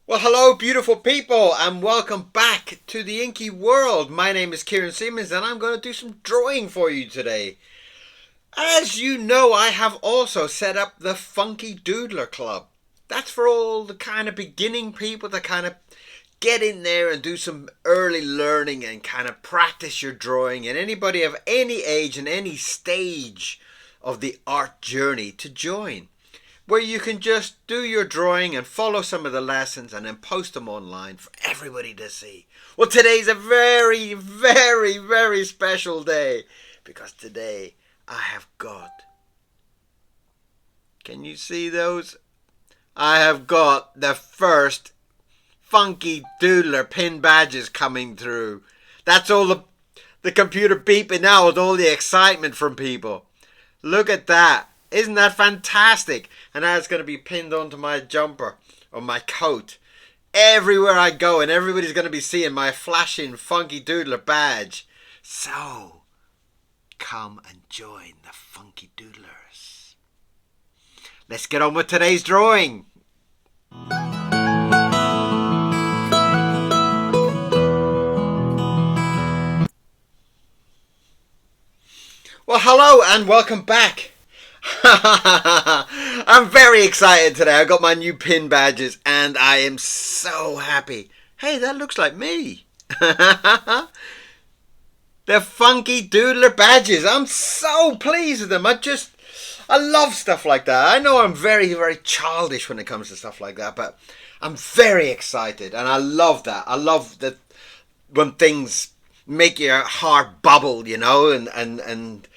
Well, hello, beautiful people, and welcome back to the inky world. My name is Kieran Siemens, and I'm going to do some drawing for you today. As you know, I have also set up the Funky Doodler Club. That's for all the kind of beginning people to kind of get in there and do some early learning and kind of practice your drawing, and anybody of any age and any stage of the art journey to join, where you can just do your drawing and follow some of the lessons and then post them online for everybody to see. Well, today's a very, very, very special day because today I have got. Can you see those? I have got the first Funky Doodler pin badges coming through. That's all the computer beeping now with all the excitement from people. Look at that. Isn't that fantastic? And now it's going to be pinned onto my jumper or my coat everywhere I go, and everybody's going to be seeing my flashing Funky Doodler badge. So, come and join the Funky Doodlers. Let's get on with today's drawing. Well, hello and welcome back. I'm very excited today. I got my new pin badges and I am so happy. Hey, that looks like me. The Funky Doodler badges. I'm so pleased with them. I love stuff like that. I know I'm very, very childish when it comes to stuff like that, but I'm very excited and I love that. I love that when things make your heart bubble, you know, and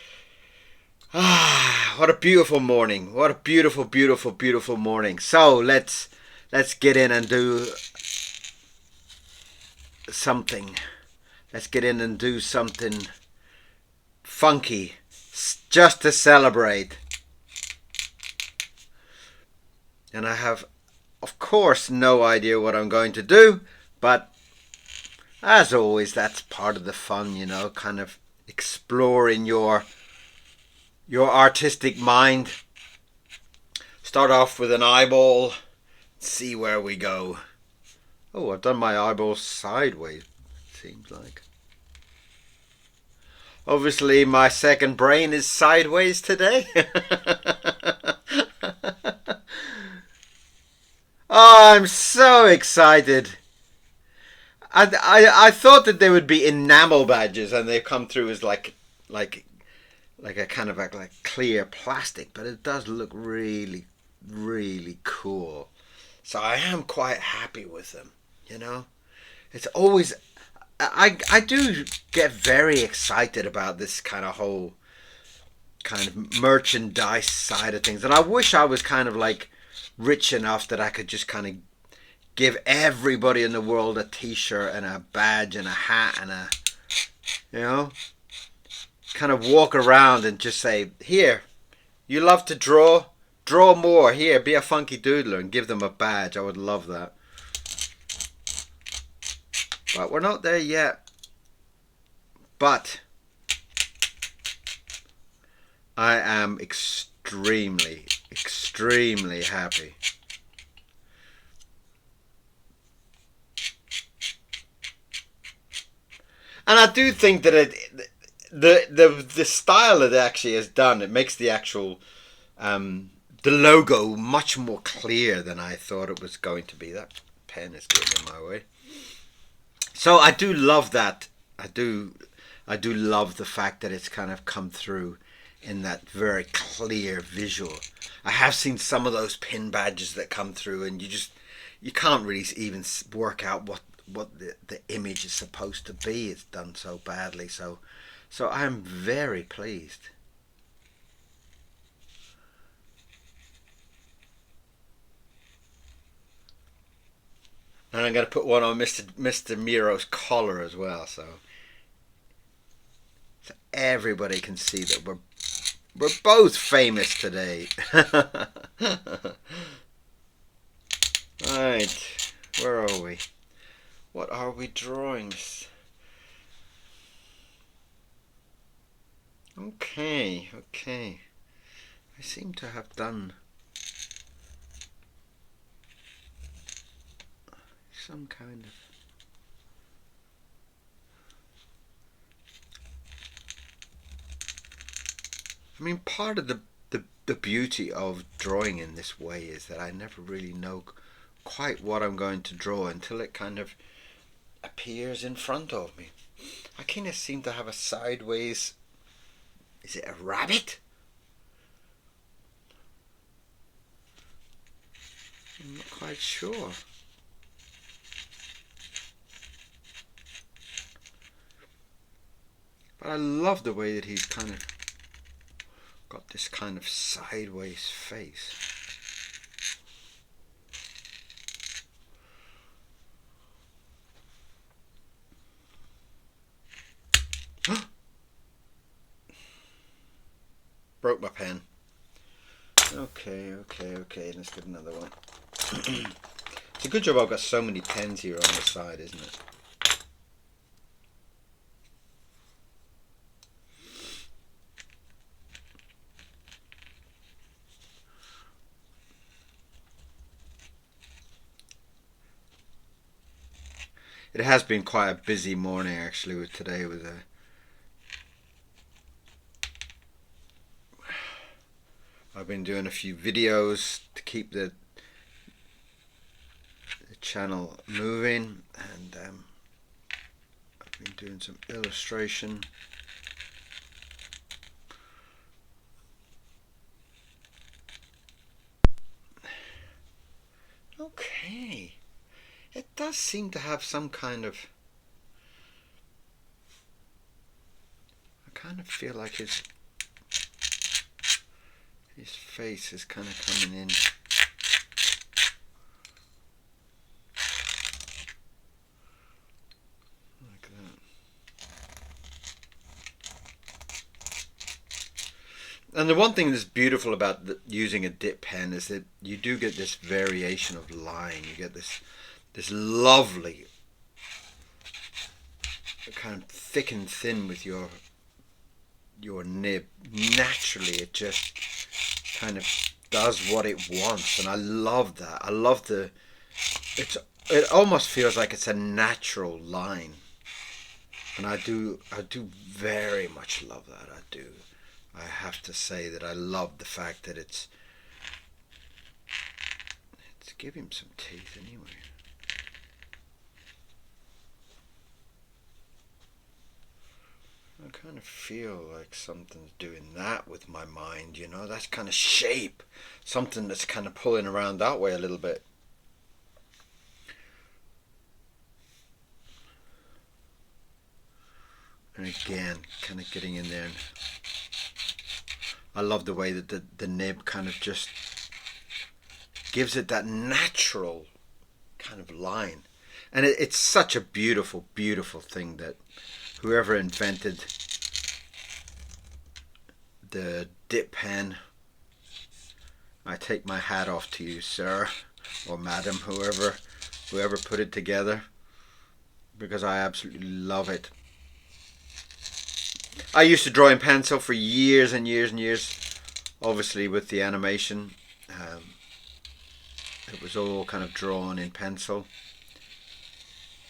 what a beautiful morning. What a beautiful, beautiful, beautiful morning. So let's get in and do something. Let's get in and do something funky just to celebrate. And I have, of course, no idea what I'm going to do, but as always, that's part of the fun, you know, kind of exploring your artistic mind. Start off with an eyeball, see where we go. Oh, I've done my eyeball sideways, seems like. Obviously, my second brain is sideways today. Oh, I'm so excited. I thought that they would be enamel badges and they've come through as like a kind of like clear plastic, but it does look really, really cool. So I am quite happy with them, you know. It's always, I do get very excited about this kind of whole kind of merchandise side of things. And I wish I was kind of like rich enough that I could just kind of give everybody in the world a t-shirt and a badge and a hat and a, you know, kind of walk around and just say, here, you love to draw more, here, be a Funky Doodler, and give them a badge. I would love that, but we're not there yet. But I am extremely, extremely happy. And I do think that the style it actually has done, it makes the actual the logo much more clear than I thought it was going to be. That pen is getting in my way. So I do love that. I do love the fact that it's kind of come through in that very clear visual. I have seen some of those pin badges that come through and you can't really even work out what the image is supposed to be. It's done so badly. So I'm very pleased. And I'm going to put one on Mr. Miro's collar as well, so everybody can see that we're both famous today. Right, where are we? What are we drawing? Okay. I seem to have done some kind of... I mean, part of the beauty of drawing in this way is that I never really know quite what I'm going to draw until it kind of appears in front of me. I kind of seem to have a sideways... Is it a rabbit? I'm not quite sure. But I love the way that he's kind of got this kind of sideways face. Broke my pen. Okay, let's get another one. It's a good job I've got so many pens here on the side, isn't it? It has been quite a busy morning actually with today with I've been doing a few videos to keep the channel moving, and I've been doing some illustration. Okay, it does seem to have some kind of... I kind of feel like his face is kind of coming in. Like that. And the one thing that's beautiful about using a dip pen is that you do get this variation of line. You get this lovely kind of thick and thin with your nib. Naturally, it just kind of does what it wants, and I love that. I love it almost feels like it's a natural line, and I do very much love that. I do. I have to say that I love the fact that it's give him some teeth anyway. I kind of feel like something's doing that with my mind, you know, that's kind of shape, something that's kind of pulling around that way a little bit. And again, kind of getting in there. And I love the way that the nib kind of just gives it that natural kind of line. And it's such a beautiful, beautiful thing that whoever invented the dip pen, I take my hat off to you, sir, or madam, whoever put it together, because I absolutely love it. I used to draw in pencil for years and years and years, obviously with the animation. It was all kind of drawn in pencil.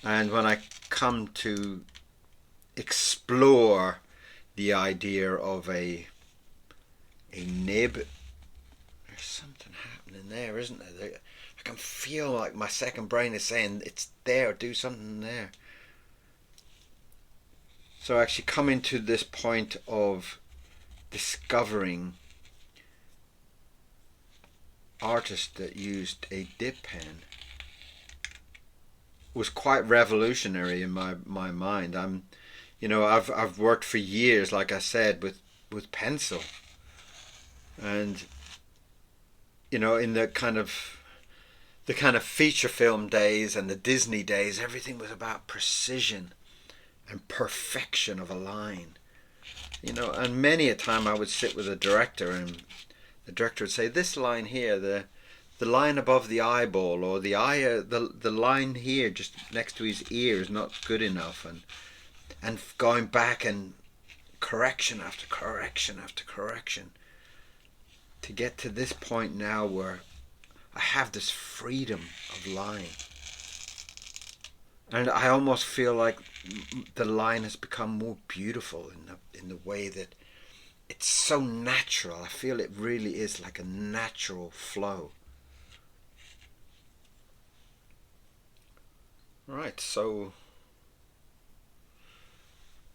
And when I come to explore the idea of a nib, there's something happening there, isn't there? I can feel like my second brain is saying it's there, do something there. So actually coming to this point of discovering artists that used a dip pen was quite revolutionary in my mind. I've worked for years, like I said, with pencil, and in the kind of feature film days and the Disney days, everything was about precision and perfection of a line, and many a time I would sit with a director and the director would say, this line here, the line above the eyeball, or the line here just next to his ear is not good enough, and going back and correction after correction after correction to get to this point now where I have this freedom of line. And I almost feel like the line has become more beautiful in the way that it's so natural. I feel it really is like a natural flow. Right, so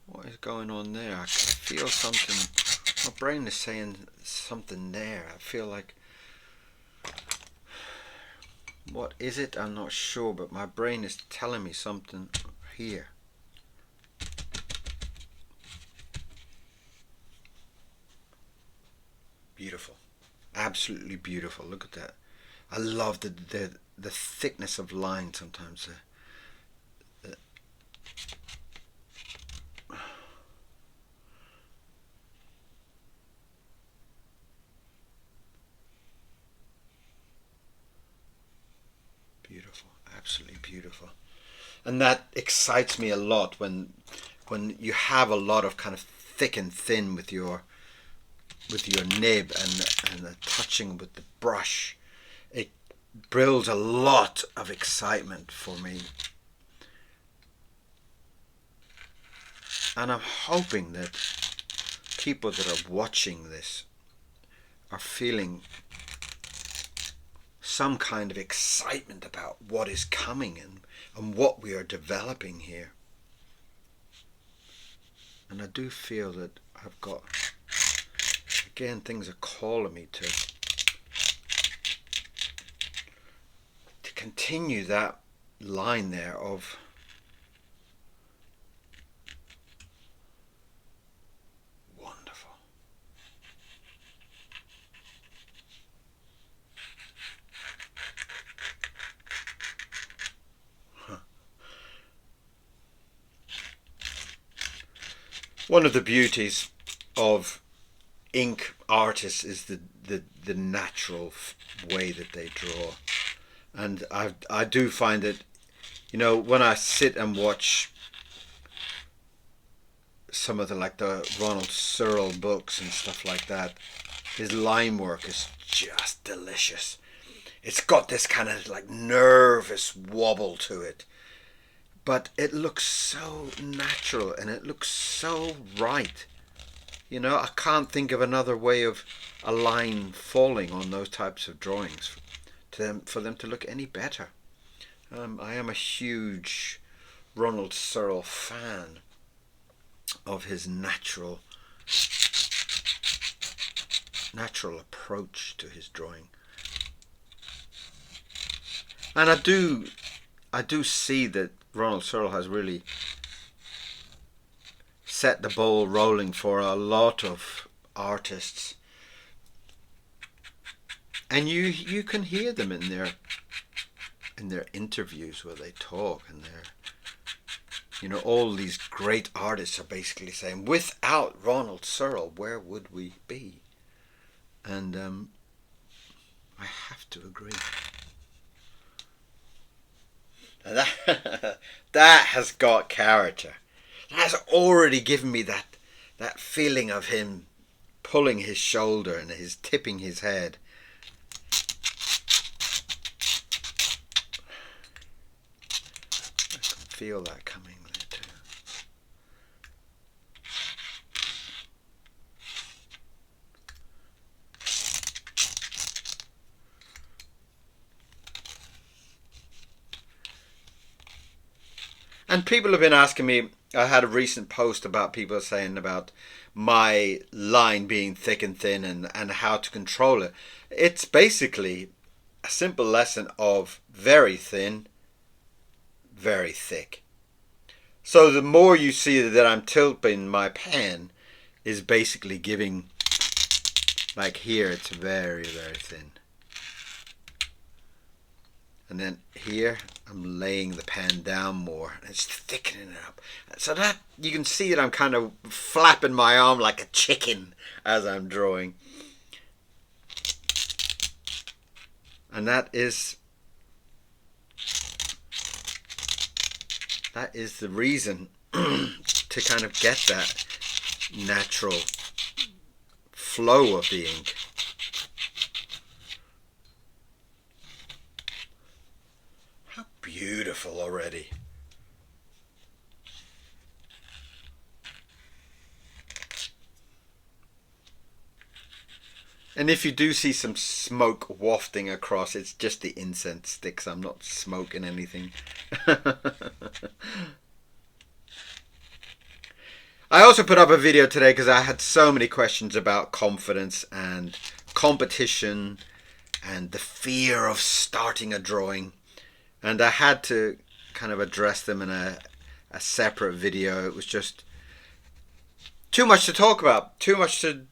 what is going on there? I feel something. My brain is saying something there. I feel like, what is it? I'm not sure, but my brain is telling me something here. Beautiful. Absolutely beautiful. Look at that. I love the thickness of line sometimes. The, beautiful. Absolutely beautiful. And that excites me a lot when you have a lot of kind of thick and thin with your nib and the touching with the brush. It builds a lot of excitement for me. And I'm hoping that people that are watching this are feeling some kind of excitement about what is coming and what we are developing here. And I do feel that I've got, again, things are calling me to continue that line there of wonderful. Huh. One of the beauties of ink artists is the natural way that they draw. And I do find that, when I sit and watch some of the Ronald Searle books and stuff like that, his line work is just delicious. It's got this kind of like nervous wobble to it, but it looks so natural and it looks so right. I can't think of another way of a line falling on those types of drawings for them to look any better. I am a huge Ronald Searle fan of his natural approach to his drawing. And I do see that Ronald Searle has really set the ball rolling for a lot of artists. And you can hear them in their interviews where they talk, and all these great artists are basically saying, without Ronald Searle, where would we be? And I have to agree. And that has got character. That has already given me that feeling of him pulling his shoulder and his tipping his head. I can feel that coming there too. And people have been asking me, I had a recent post about people saying about my line being thick and thin and how to control it. It's basically a simple lesson of very thin, very thick. So the more you see that I'm tilting my pen is basically giving, like here it's very, very thin. And then here I'm laying the pen down more and it's thickening it up. So that you can see that I'm kind of flapping my arm like a chicken as I'm drawing. And that is the reason to kind of get that natural flow of the ink. How beautiful already. And if you do see some smoke wafting across, it's just the incense sticks. I'm not smoking anything. I also put up a video today because I had so many questions about confidence and competition and the fear of starting a drawing. And I had to kind of address them in a separate video. It was just too much to talk about, too much to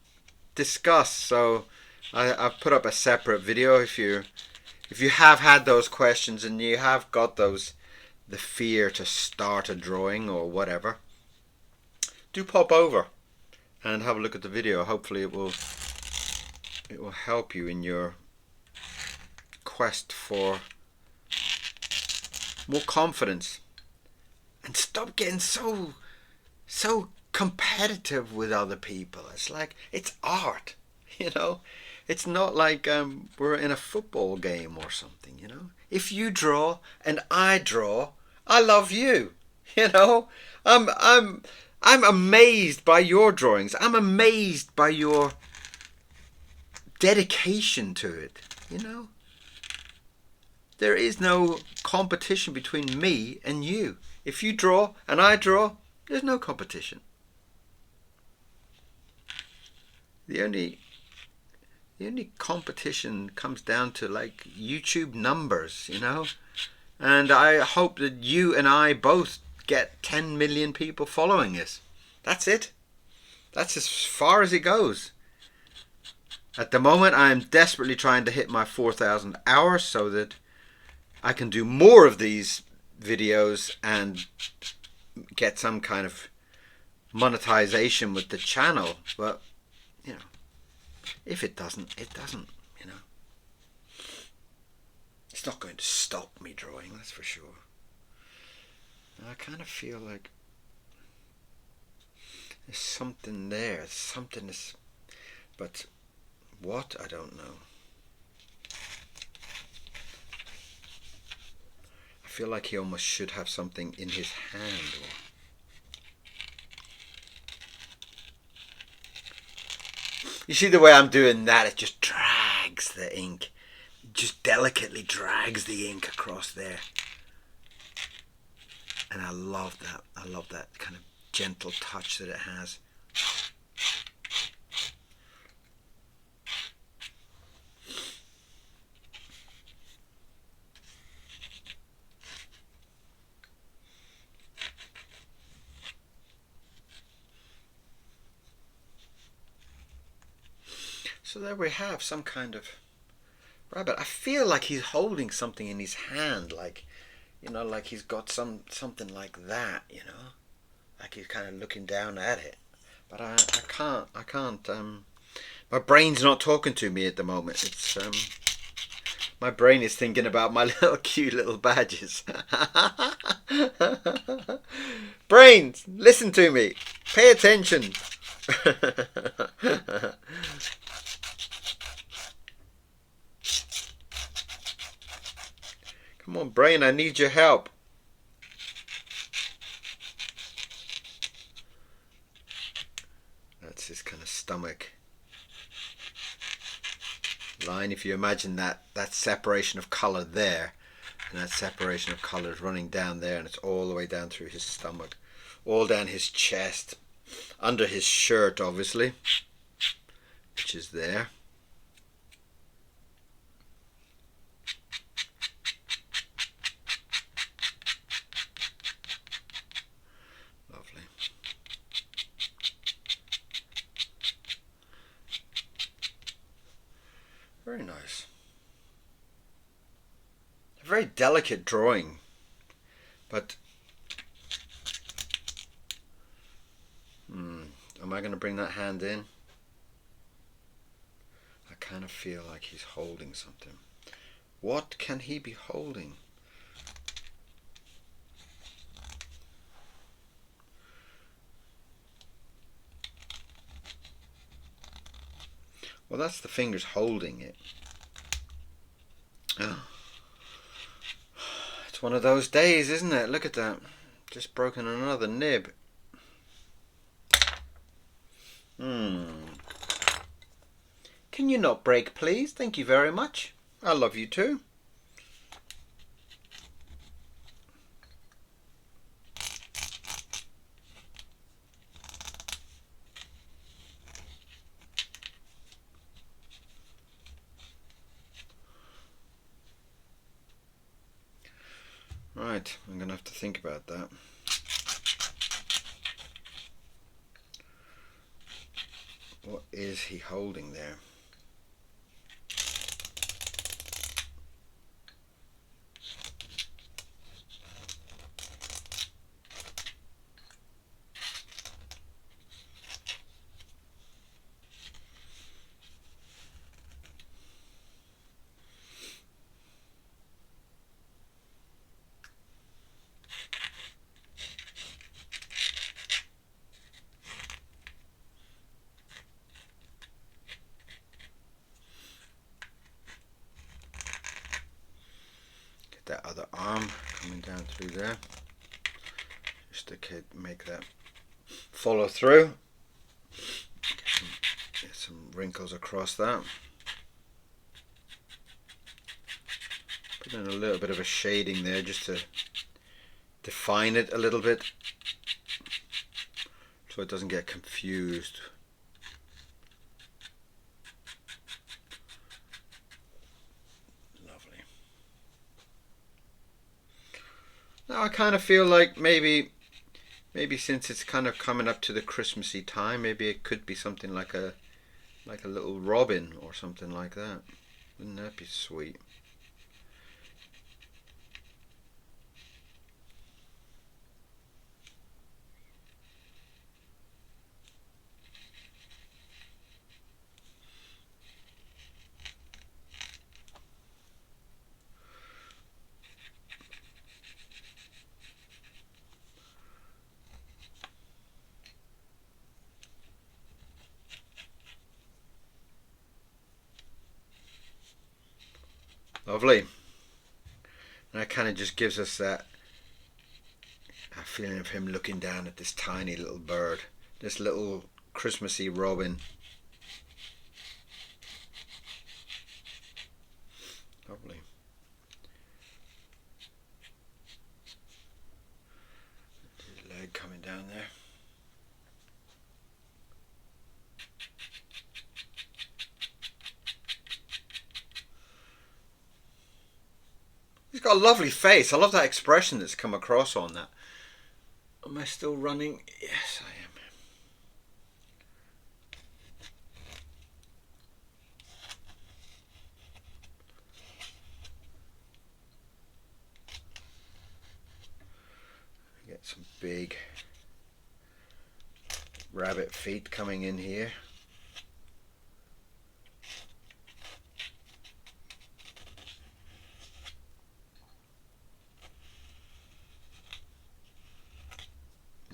discuss. So I've put up a separate video. If you have had those questions and you have got the fear to start a drawing or whatever, do pop over and have a look at the video. Hopefully it will help you in your quest for more confidence, and stop getting so competitive with other people. It's like, it's art, you know. It's not like we're in a football game or something, you know. If you draw and I draw, I love you, you know. I'm amazed by your drawings. I'm amazed by your dedication to it, you know. There is no competition between me and you. If you draw and I draw, there's no competition. The only competition comes down to like YouTube numbers, you know. And I hope that you and I both get 10 million people following us. That's it. That's as far as it goes. At the moment, I'm desperately trying to hit my 4,000 hours so that I can do more of these videos and get some kind of monetization with the channel. But, you know, if it doesn't, it doesn't, you know. It's not going to stop me drawing, that's for sure. And I kind of feel like there's something there. Something is... But what? I don't know. I feel like he almost should have something in his hand. You see the way I'm doing that? It just drags the ink. It just delicately drags the ink across there. And I love that. I love that kind of gentle touch that it has. So there we have some kind of rabbit. I feel like he's holding something in his hand, like, you know, like he's got something like that, you know, like he's kind of looking down at it. But I can't. My brain's not talking to me at the moment. It's my brain is thinking about my little cute little badges. Brains, listen to me. Pay attention. Come on, brain, I need your help. That's his kind of stomach line. If you imagine that separation of colour there, and that separation of colour is running down there, and it's all the way down through his stomach, all down his chest, under his shirt, obviously, which is there. Very nice. A very delicate drawing, but am I going to bring that hand in? I kind of feel like he's holding something. What can he be holding? Well, that's the fingers holding it. Oh. It's one of those days, isn't it? Look at that. Just broken another nib. Can you not break, please? Thank you very much. I love you too. Right, I'm going to have to think about that. What is he holding there? That other arm coming down through there, just to make that follow through. Get some wrinkles across that. Put in a little bit of a shading there just to define it a little bit so it doesn't get confused. Now I kind of feel like maybe since it's kind of coming up to the Christmassy time, maybe it could be something like a little robin or something like that. Wouldn't that be sweet? Lovely. And that kind of just gives us that feeling of him looking down at this tiny little bird, this little Christmassy robin. Lovely. His leg coming down there. He's got a lovely face. I love that expression that's come across on that. Am I still running? Yes, I am. Get some big rabbit feet coming in here.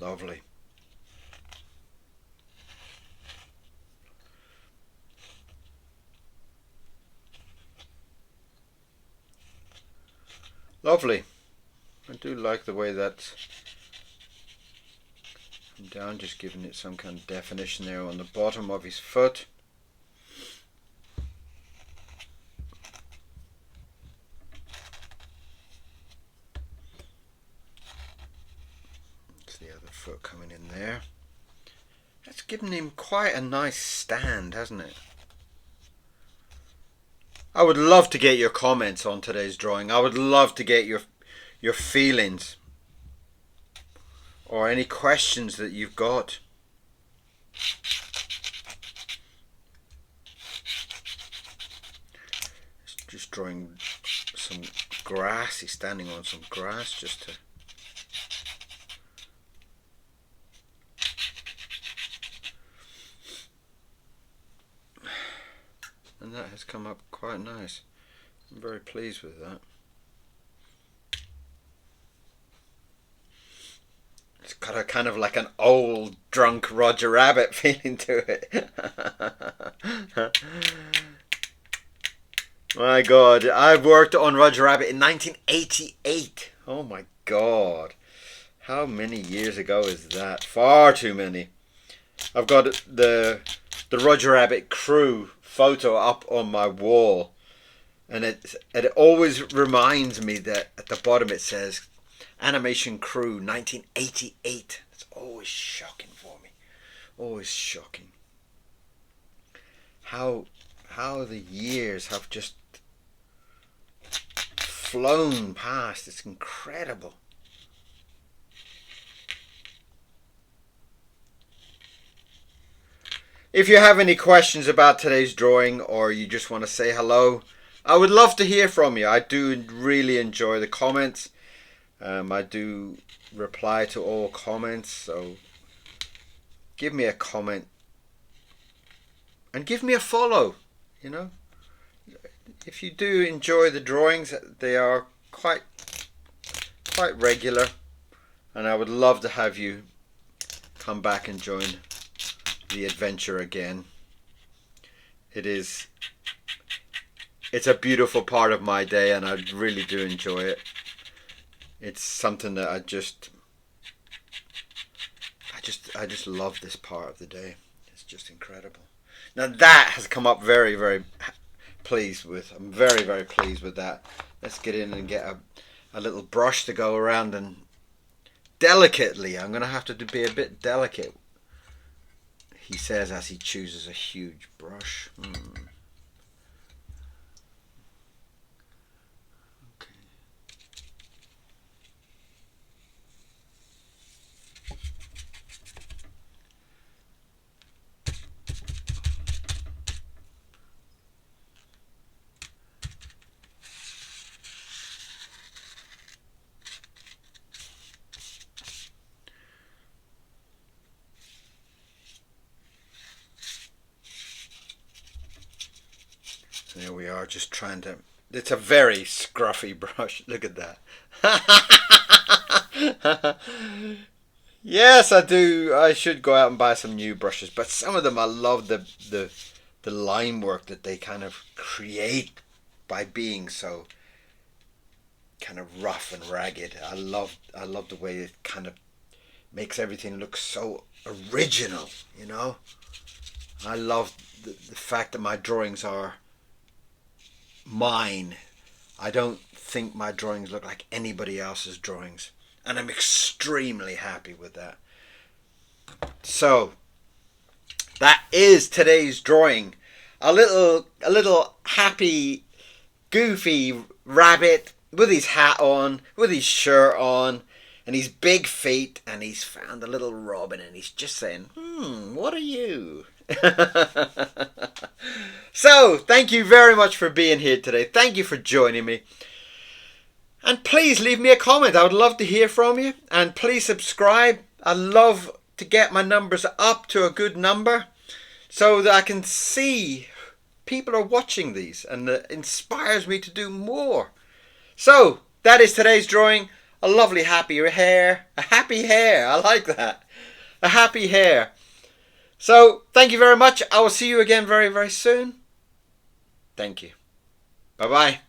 Lovely. Lovely. I do like the way that's come down, just giving it some kind of definition there on the bottom of his foot. It's the other foot coming in there. That's given him quite a nice stand, hasn't it? I would love to get your comments on today's drawing. I would love to get your feelings or any questions that you've got. Just drawing some grass. He's standing on some grass just to... And that has come up quite nice. I'm very pleased with that. It's got a kind of like an old drunk Roger Rabbit feeling to it. My God, I've worked on Roger Rabbit in 1988. Oh my God. How many years ago is that? Far too many. I've got the Roger Rabbit crew photo up on my wall, and it always reminds me that at the bottom it says Animation Crew 1988. It's always shocking for me. Always shocking. How the years have just flown past. It's incredible. If you have any questions about today's drawing, or you just want to say hello, I would love to hear from you. I do really enjoy the comments. I do reply to all comments, so give me a comment and give me a follow. You know, if you do enjoy the drawings, they are quite regular, and I would love to have you come back and join the adventure again. It's a beautiful part of my day, and I really do enjoy it. It's something that I just love this part of the day. It's just incredible. Now that has come up very pleased with. I'm very pleased with that. Let's get in and get a little brush to go around, and delicately, I'm gonna have to be a bit delicate, he says as he chooses a huge brush. There we are, just trying to... It's a very scruffy brush. Look at that. Yes, I do. I should go out and buy some new brushes. But some of them, I love the line work that they kind of create by being so kind of rough and ragged. I love the way it kind of makes everything look so original, you know. I love the fact that my drawings are mine. I don't think my drawings look like anybody else's drawings, and I'm extremely happy with that. So that is today's drawing. A little happy, goofy rabbit with his hat on, with his shirt on, and his big feet, and he's found a little robin, and he's just saying, what are you? So, thank you very much for being here today. Thank you for joining me. And please leave me a comment. I would love to hear from you. And please subscribe. I love to get my numbers up to a good number, so that I can see people are watching these, and it inspires me to do more. So, that is today's drawing. A lovely happy hair. A happy hair. I like that. A happy hair. So, thank you very much. I will see you again very soon. Thank you. Bye-bye.